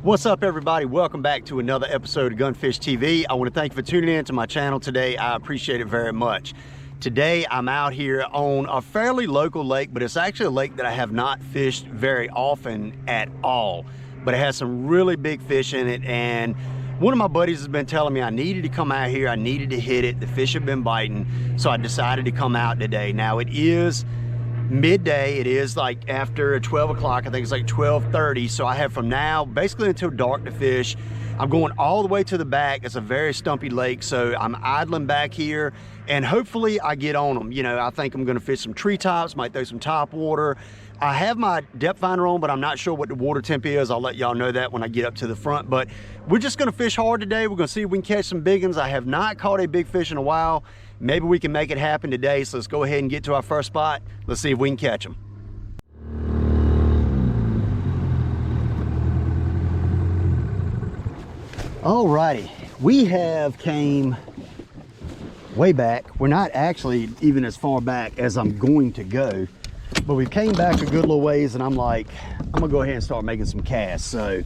What's up, everybody? Welcome back to another episode of Gunfish TV. I want to thank you for tuning in to my channel today. I appreciate it very much. Today I'm out here on a fairly local lake, but it's actually a lake that I have not fished very often at all, but it has some really big fish in it. And one of my buddies has been telling me I needed to come out here, I needed to hit it. The fish have been biting, so I decided to come out today. Now it is midday. It is like after 12 o'clock. I think it's like 12:30. So I have from now basically until dark to fish. I'm going all the way to the back. It's a very stumpy lake, so I'm idling back here and hopefully I get on them. You know, I think I'm going to fish some treetops, might throw some top water. I have my depth finder on, but I'm not sure what the water temp is. I'll let y'all know that when I get up to the front. But we're just going to fish hard today. We're going to see if we can catch some big ones. I have not caught a big fish in a while. Maybe we can make it happen today. So let's go ahead and get to our first spot. Let's see if we can catch them. Alrighty, we have came way back. We're not actually even as far back as I'm going to go, but we came back a good little ways, and I'm like, I'm gonna go ahead and start making some casts. So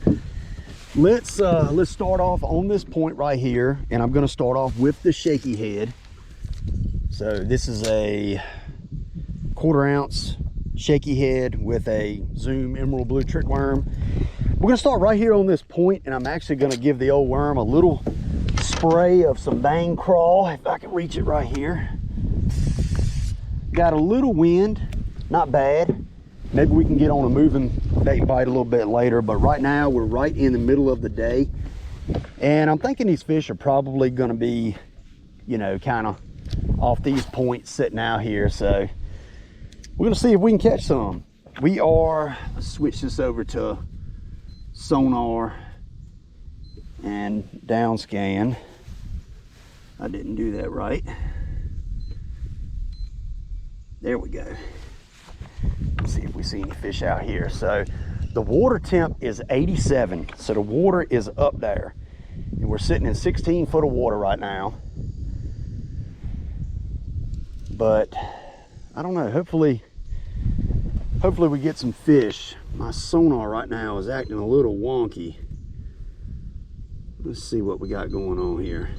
let's start off on this point right here, and I'm gonna start off with the shaky head. So this is a 1/4 ounce shaky head with a Zoom emerald blue trick worm. We're gonna start right here on this point, and I'm actually gonna give the old worm a little spray of some bang crawl, if I can reach it right here. Got a little wind, not bad. Maybe we can get on a moving bait and bite a little bit later, but right now we're right in the middle of the day. And I'm thinking these fish are probably gonna be, you know, kind of off these points sitting out here. So we're gonna see if we can catch some. We are, let's switch this over to sonar and down scan. I didn't do that right. There we go. Let's see if we see any fish out here. So the water temp is 87, so the water is up there, and we're sitting in 16 foot of water right now. But I don't know, hopefully we get some fish. My sonar right now is acting a little wonky. Let's see what we got going on here.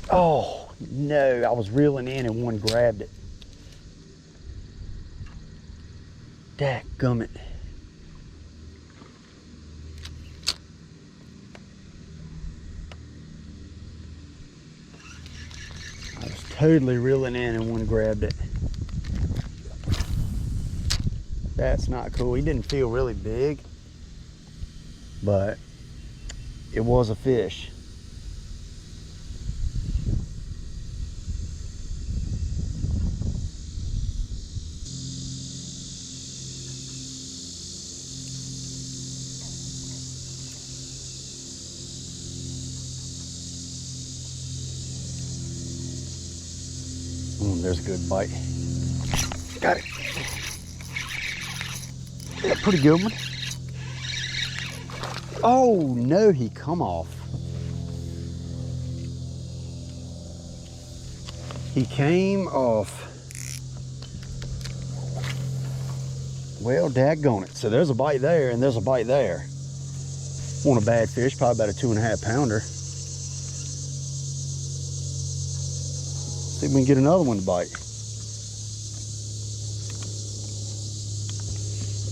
Oh no, I was reeling in and one grabbed it. Dadgummit. I was totally reeling in and one grabbed it. That's not cool. He didn't feel really big, but it was a fish. There's a good bite. Got it. Yeah, pretty good one. Oh no, he come off. He came off. Well, daggone it. So there's a bite there and there's a bite there. Want a bad fish, probably about a 2.5 pounder. See if we can get another one to bite.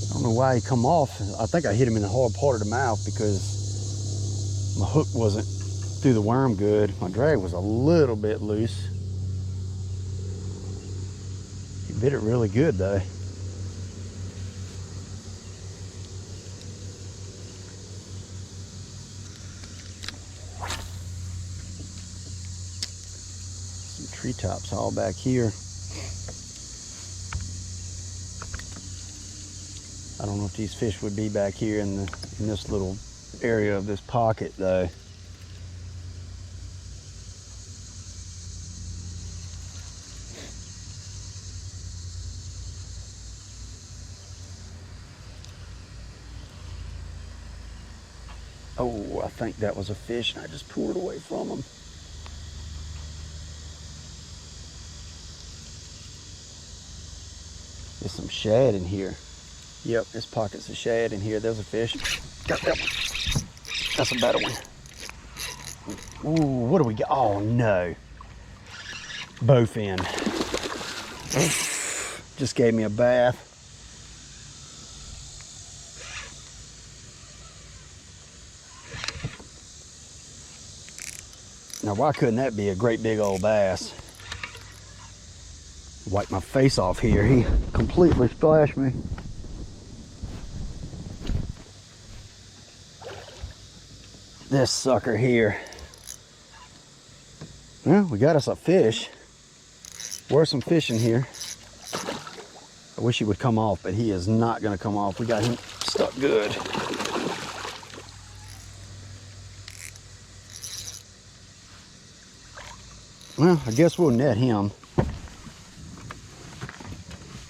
I don't know why he come off. I think I hit him in the hard part of the mouth because my hook wasn't through the worm good. My drag was a little bit loose. He bit it really good though. Treetops all back here. don't know if these fish would be back here in this little area of this pocket though. Oh, I think that was a fish and I just pulled it away from him. There's some shad in here. Yep, there's pockets of shad in here. There's a fish. Got that one. That's a better one. Ooh, what do we got? Oh no. Bowfin. Just gave me a bath. Now, why couldn't that be a great big old bass? Wipe my face off here. He completely splashed me. This sucker here. Well, we got us a fish. Where's some fish in here? I wish he would come off, but he is not going to come off. We got him stuck good. Well, I guess we'll net him.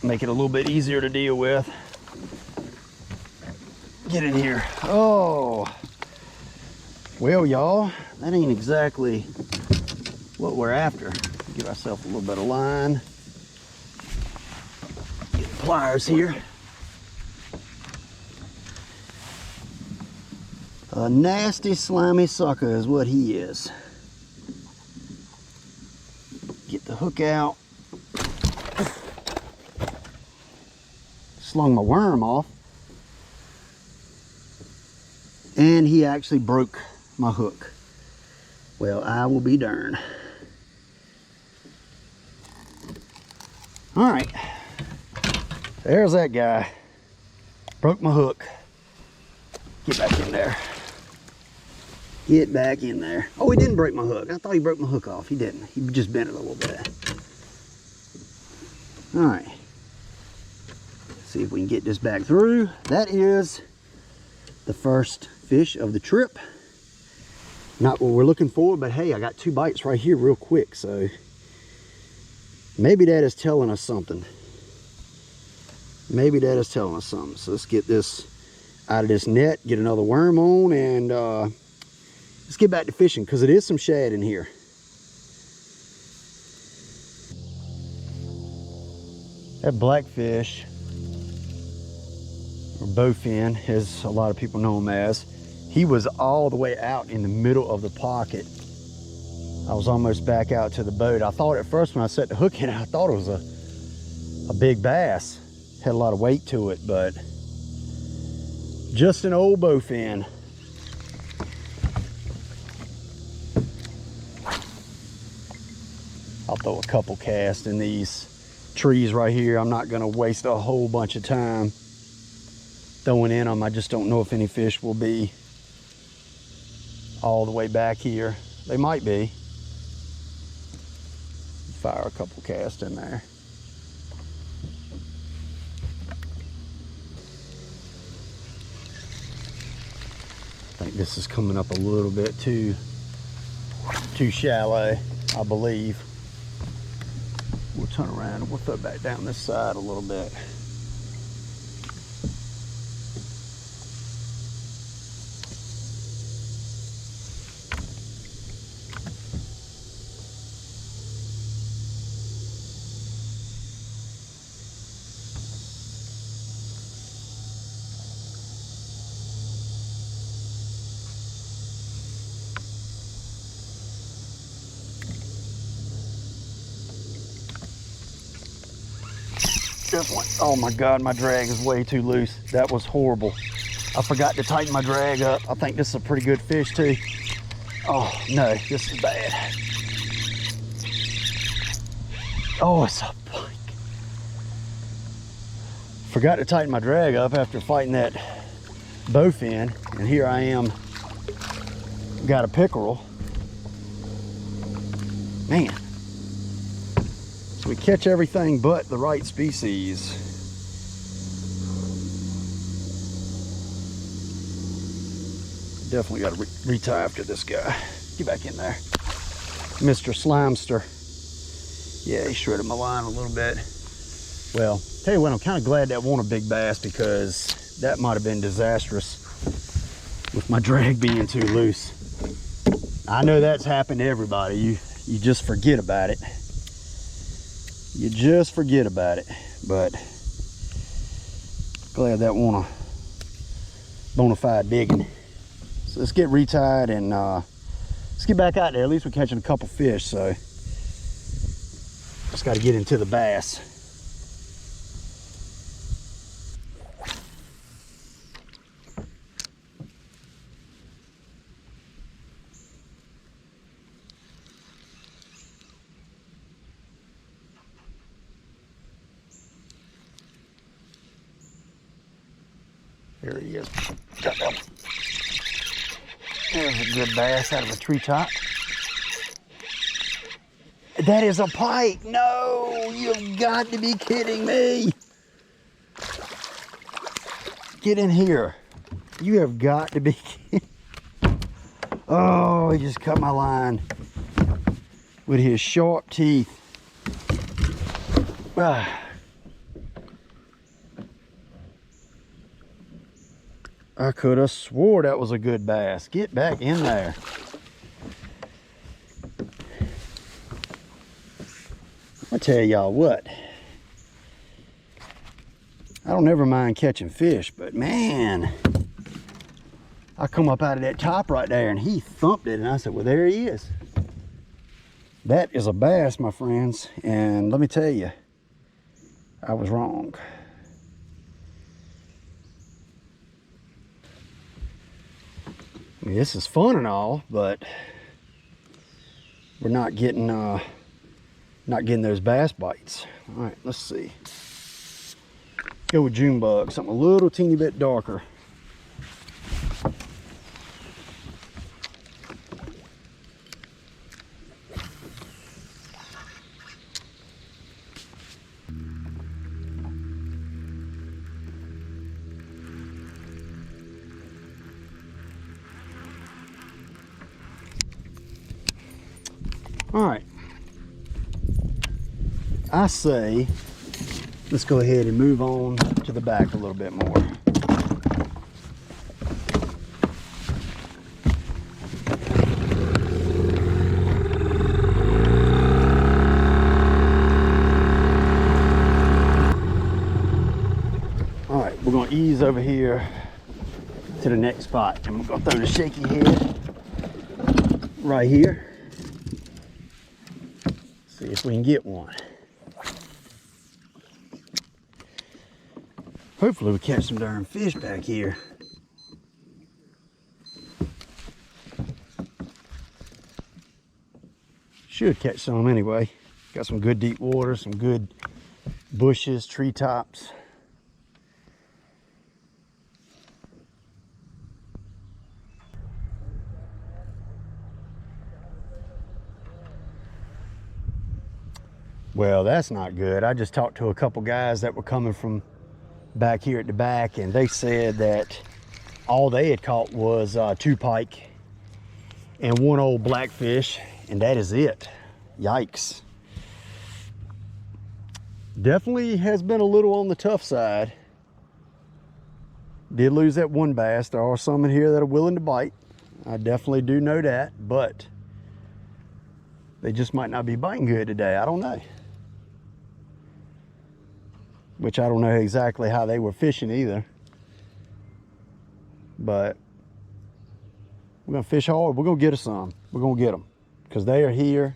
Make it a little bit easier to deal with. Get in here. Oh. Well, y'all, that ain't exactly what we're after. Give ourselves a little bit of line. Get the pliers here. A nasty, slimy sucker is what he is. Get the hook out. Slung my worm off. And he actually broke my hook. Well, I will be darned. All right. There's that guy. Broke my hook. Get back in there. Get back in there. Oh, he didn't break my hook. I thought he broke my hook off. He didn't. He just bent it a little bit. All right. See if we can get this back through. That is the first fish of the trip. Not what we're looking for, but hey, I got 2 bites right here real quick, so maybe that is telling us something. Maybe that is telling us something. So let's get this out of this net, get another worm on, and let's get back to fishing because it is some shad in here. That blackfish, or bowfin, as a lot of people know him as, he was all the way out in the middle of the pocket. I was almost back out to the boat. I thought at first when I set the hook in, I thought it was a big bass. Had a lot of weight to it, but just an old bowfin. I'll throw a couple casts in these trees right here. I'm not gonna waste a whole bunch of time throwing in them. I just don't know if any fish will be all the way back here. They might be. Fire a couple casts in there. I think this is coming up a little bit too shallow, I believe. We'll turn around and we'll throw it back down this side a little bit. This one, oh my God, my drag is way too loose. That was horrible. I forgot to tighten my drag up. I think this is a pretty good fish too. Oh no, this is bad. Oh, it's a pike. Forgot to tighten my drag up after fighting that bowfin, and here I am, got a pickerel. Man. We catch everything but the right species. Definitely got to retie after this guy. Get back in there. Mr. Slimester. Yeah, he shredded my line a little bit. Well, tell you what, I'm kind of glad that wasn't a big bass, because that might have been disastrous with my drag being too loose. I know that's happened to everybody. You just forget about it. You just forget about it. But glad that wasn't a bona fide biggin. So let's get retied and let's get back out there. At least we're catching a couple fish, so just got to get into the bass. There he is. Got that one. There's a good bass out of a treetop. That is a pike. No, you've got to be kidding me. Get in here. You have got to be kidding. Oh, he just cut my line with his sharp teeth. Ah. I could have swore that was a good bass. Get back in there. I tell y'all what, I don't ever mind catching fish, but man, I come up out of that top right there and he thumped it, and I said, well, there he is. That is a bass, my friends, and let me tell you, I was wrong. I mean, this is fun and all, but we're not getting those bass bites. All right, let's see. Go with June bug, something a little teeny bit darker. All right, I say let's go ahead and move on to the back a little bit more. All right, we're gonna ease over here to the next spot, and we're gonna throw the shaky head right here. See if we can get one. Hopefully we catch some darn fish back here. Should catch some anyway. Got some good deep water, some good bushes, treetops. Well, that's not good. I just talked to a couple guys that were coming from back here at the back, and they said that all they had caught was 2 pike and 1 old blackfish, and that is it. Yikes. Definitely has been a little on the tough side. Did lose that 1 bass. There are some in here that are willing to bite. I definitely do know that, but they just might not be biting good today. I don't know. Which I don't know exactly how they were fishing either. But we're gonna fish hard. We're gonna get us some. We're gonna get them, because they are here.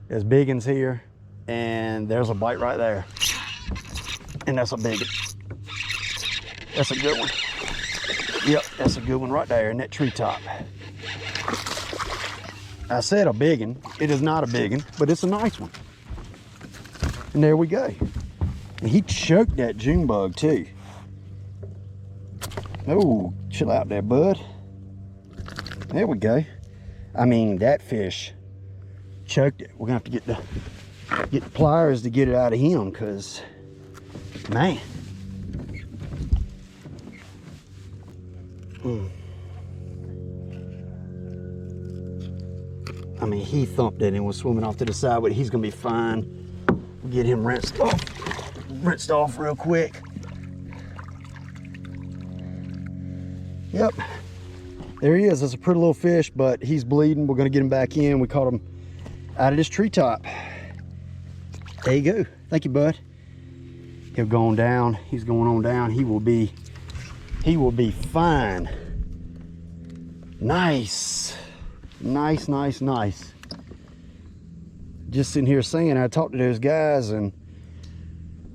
There's big ones here, and there's a bite right there. And that's a big one. That's a good one. Yep, that's a good one right there in that treetop. I said a big one. It is not a big one, but it's a nice one. And there we go. And he choked that June bug too. Oh, chill out there, bud. There we go. I mean, that fish choked it. We're gonna have to get the pliers to get it out of him, because man. I mean, he thumped it and was swimming off to the side, but he's gonna be fine. We'll get him rinsed off real quick. Yep, there he is. It's a pretty little fish, but he's bleeding. We're gonna get him back in. We caught him out of this treetop. There you go. Thank you, bud. He'll go on down. He's going on down. He will be fine. Nice. Nice, nice, nice. Just sitting here saying, I talked to those guys and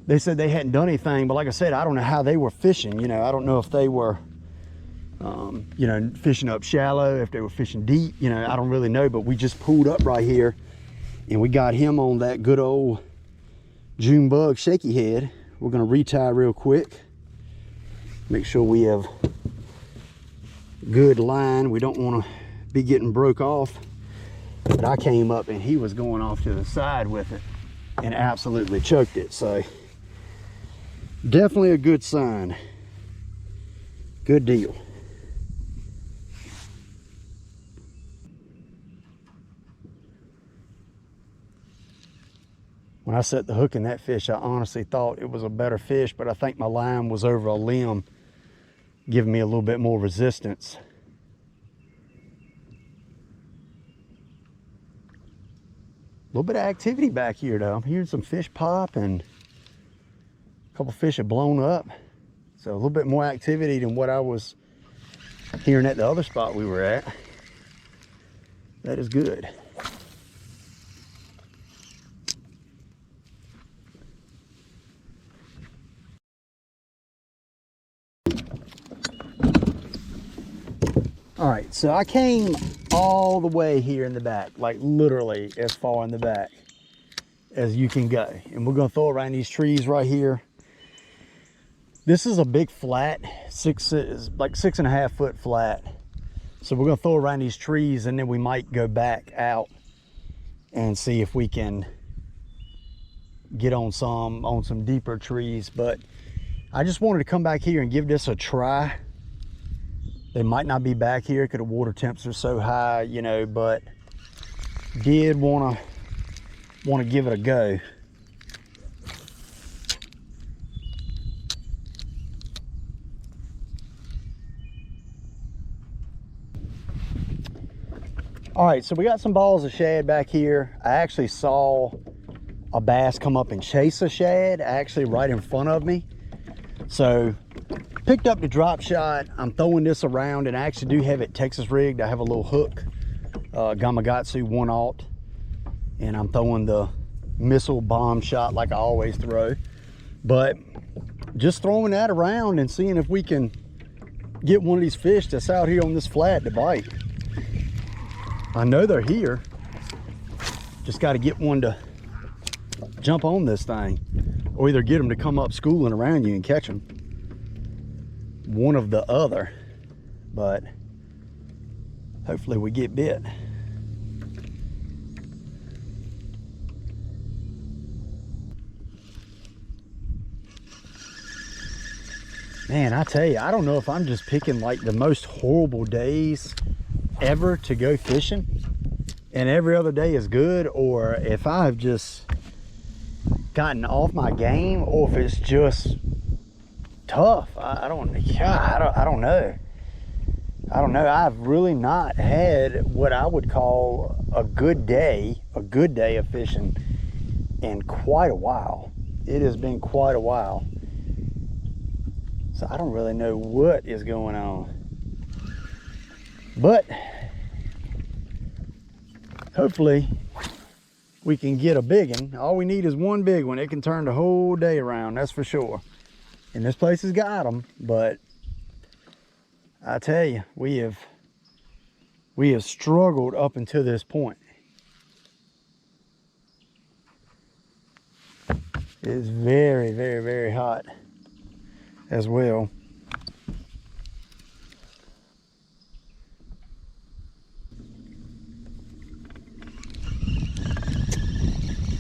they said they hadn't done anything, but like I said, I don't know how they were fishing. You know, I don't know if they were you know, fishing up shallow, if they were fishing deep, you know, I don't really know, but we just pulled up right here and we got him on that good old June bug shaky head. We're gonna retie real quick, make sure we have good line. We don't want to be getting broke off, but I came up and he was going off to the side with it and absolutely choked it. So definitely a good sign. Good deal. When I set the hook in that fish, I honestly thought it was a better fish, but I think my line was over a limb, giving me a little bit more resistance. A little bit of activity back here though. I'm hearing some fish pop and a couple fish have blown up. So a little bit more activity than what I was hearing at the other spot we were at. That is good. All right, so I came all the way here in the back, like literally as far in the back as you can go. And we're gonna throw it around these trees right here. This is a big flat, like 6.5 foot flat. So we're gonna throw around these trees and then we might go back out and see if we can get on some deeper trees. But I just wanted to come back here and give this a try. They might not be back here because the water temps are so high, you know, but did want to give it a go. All right, so we got some balls of shad back here. I actually saw a bass come up and chase a shad actually right in front of me. So picked up the drop shot. I'm throwing this around and I actually do have it Texas rigged. I have a little hook, Gamakatsu 1/0, and I'm throwing the missile bomb shot like I always throw. But just throwing that around and seeing if we can get one of these fish that's out here on this flat to bite. I know they're here. Just got to get one to jump on this thing, or either get them to come up schooling around you and catch them. One of the other, but hopefully we get bit. Man, I tell you, I don't know if I'm just picking like the most horrible days ever to go fishing and every other day is good, or if I've just gotten off my game, or if it's just tough. I don't know. I've really not had what I would call a good day of fishing in quite a while. It has been quite a while. So I don't really know what is going on. But hopefully we can get a big one. All we need is one big one. It can turn the whole day around, that's for sure. And this place has got them, but I tell you, we have struggled up until this point. It is very, very, very hot as well.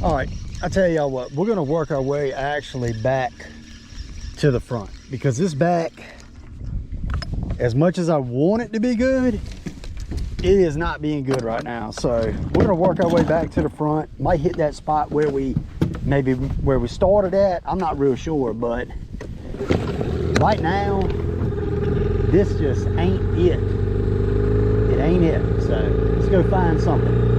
All right, I tell y'all what, we're gonna work our way actually back to the front, because this back, as much as I want it to be good, it is not being good right now. So we're gonna work our way back to the front. Might hit that spot where we started at. I'm not real sure, but right now, this just ain't it. It ain't it. So let's go find something.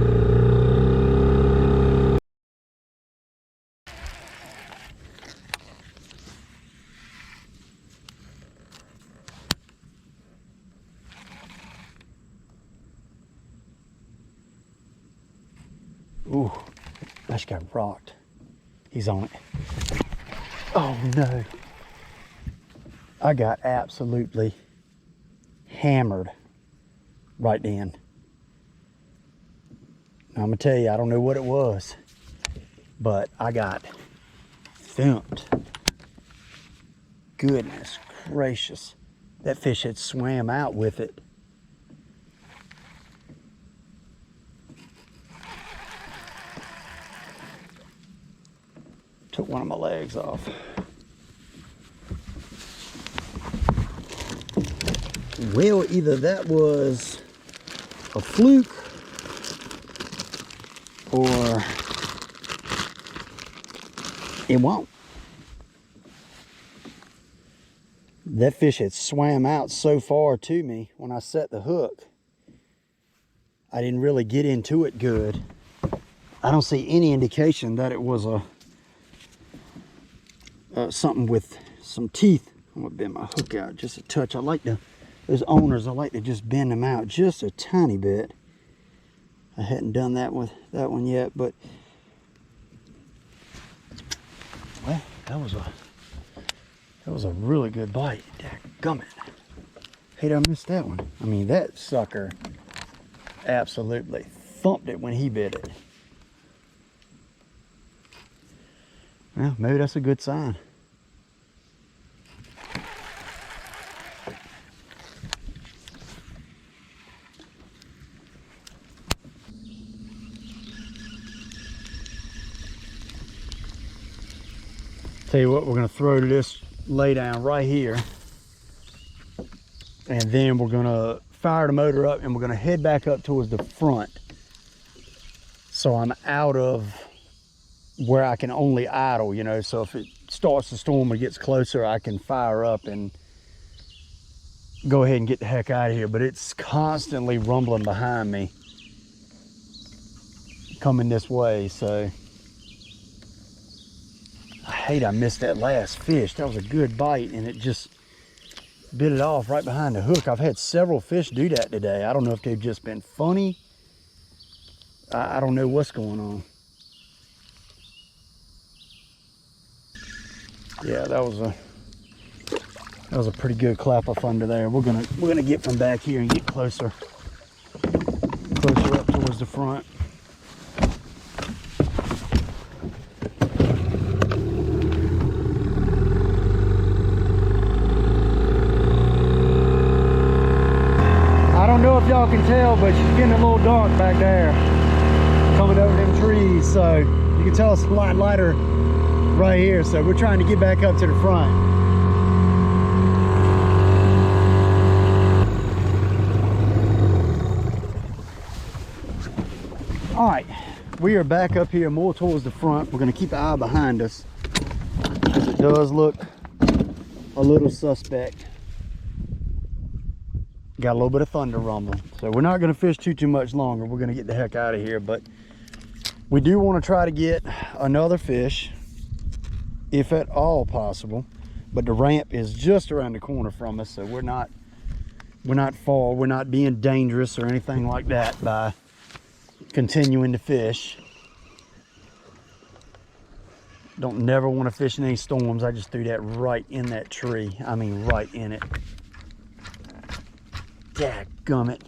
Ooh, I just got rocked. He's on it. Oh no. I got absolutely hammered right then. Now, I'm gonna tell you, I don't know what it was, but I got thumped. Goodness gracious. That fish had swam out with it. Took one of my legs off. Well, either that was a fluke or it won't. That fish had swam out so far to me when I set the hook. I didn't really get into it good. I don't see any indication that it was a something with some teeth. I'm gonna bend my hook out just a touch. I like to, those owners, I like to just bend them out just a tiny bit. I hadn't done that with that one yet, but well, that was a really good bite. Dadgummit. Hate I missed that one. I mean, that sucker absolutely thumped it when he bit it. Well, maybe that's a good sign. Tell you what, we're going to throw this lay down right here, and then we're going to fire the motor up and we're going to head back up towards the front, so I'm out of where I can only idle, you know, so if it starts to storm or gets closer, I can fire up and go ahead and get the heck out of here. But it's constantly rumbling behind me coming this way, so I hate I missed that last fish. That was a good bite and it just bit it off right behind the hook. I've had several fish do that today. I don't know if they've just been funny. I don't know what's going on. Yeah, that was a pretty good clap off under there. We're gonna get from back here and get closer up towards the front. I don't know if y'all can tell, but she's getting a little dark back there, coming over them trees. So you can tell it's a lot lighter right here. So we're trying to get back up to the front. All right, we are back up here more towards the front. We're gonna keep an eye behind us, because it does look a little suspect. Got a little bit of thunder rumbling. So we're not gonna fish too much longer. We're gonna get the heck out of here, but we do want to try to get another fish, if at all possible. But the ramp is just around the corner from us, so we're not far. We're not being dangerous or anything like that by continuing to fish. Don't never want to fish in any storms. I just threw that right in that tree. I mean, right in it. Dadgummit.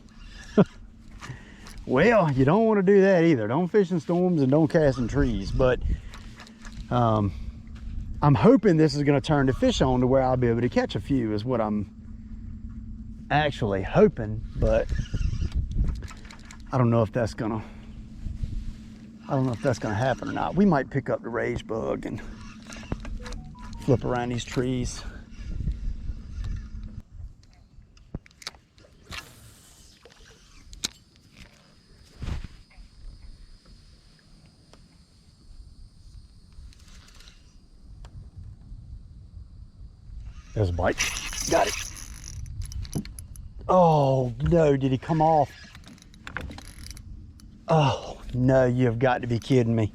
Well, you don't want to do that either. Don't fish in storms and don't cast in trees. But I'm hoping this is going to turn the fish on to where I'll be able to catch a few, is what I'm actually hoping. But I don't know if that's gonna happen or not. We might pick up the rage bug and flip around these trees. There's a bite. Got it. Oh no, did he come off? Oh no, you have got to be kidding me.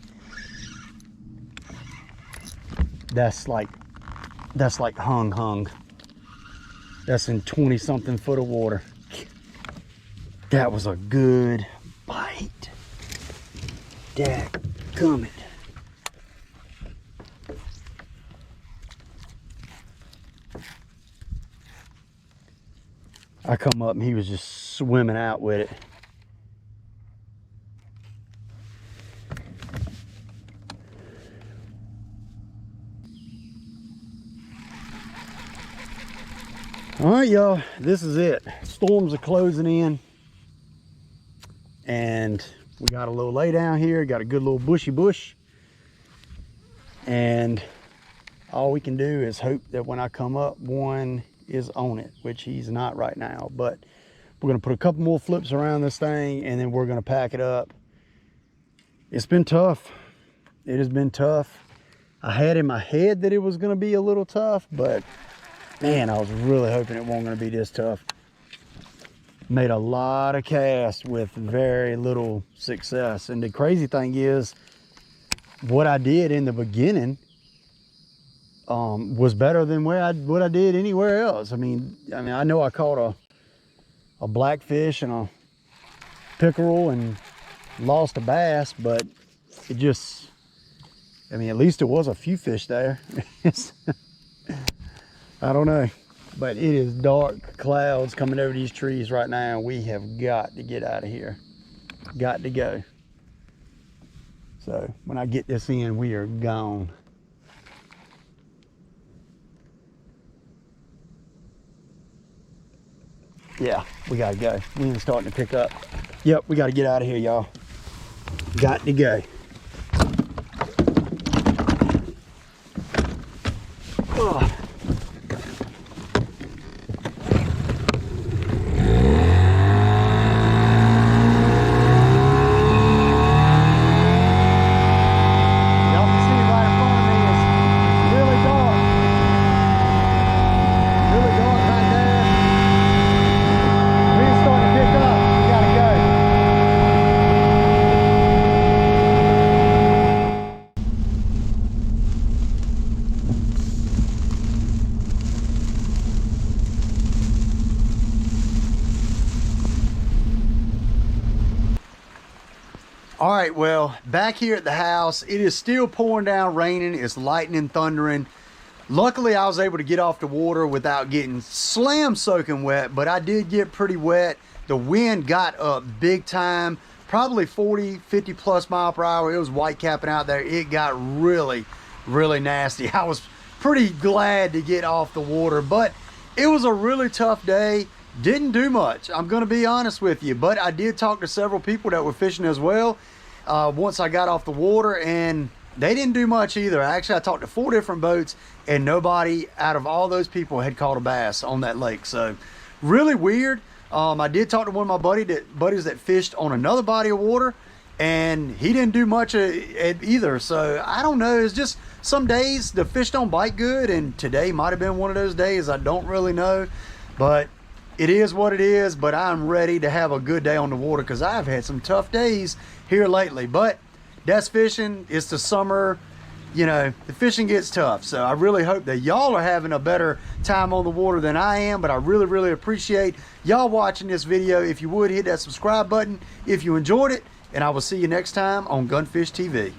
That's like hung. That's in 20 something foot of water. That was a good bite. Dadgummit. I come up and he was just swimming out with it. All right, y'all, this is it. Storms are closing in and we got a little lay down here, got a good little bushy bush, and all we can do is hope that when I come up, one is on it, which he's not right now. But we're gonna put a couple more flips around this thing and then we're gonna pack it up. It's been tough. It has been tough. I had in my head that it was gonna be a little tough, but man, I was really hoping it wasn't gonna be this tough. Made a lot of casts with very little success. And the crazy thing is, what I did in the beginning was better than what I did anywhere else. I mean, I know I caught a blackfish and a pickerel and lost a bass, but it just, I mean, at least it was a few fish there. I don't know, but it is dark clouds coming over these trees right now. We have got to get out of here. Got to go. So when I get this in, we are gone. Yeah, we gotta go. Wind's starting to pick up. Yep, we gotta get out of here, y'all. Got to go. Ugh. All right, well, back here at the house, it is still pouring down, raining, it's lightning, thundering. Luckily, I was able to get off the water without getting slam soaking wet, but I did get pretty wet. The wind got up big time, probably 40, 50 plus mile per hour. It was white capping out there. It got really, really nasty. I was pretty glad to get off the water, but it was a really tough day. Didn't do much, I'm gonna be honest with you, but I did talk to several people that were fishing as well once I got off the water, and they didn't do much either. Actually, I talked to 4 different boats and nobody out of all those people had caught a bass on that lake. So really weird. I did talk to one of my buddies that fished on another body of water, and he didn't do much either. So I don't know, it's just some days the fish don't bite good, and today might have been one of those days. I don't really know, but it is what it is. But I'm ready to have a good day on the water because I've had some tough days here lately. But that's fishing. It's the summer, you know, the fishing gets tough. So I really hope that y'all are having a better time on the water than I am. But I really, really appreciate y'all watching this video. If you would, hit that subscribe button if you enjoyed it, and I will see you next time on Gunfish TV.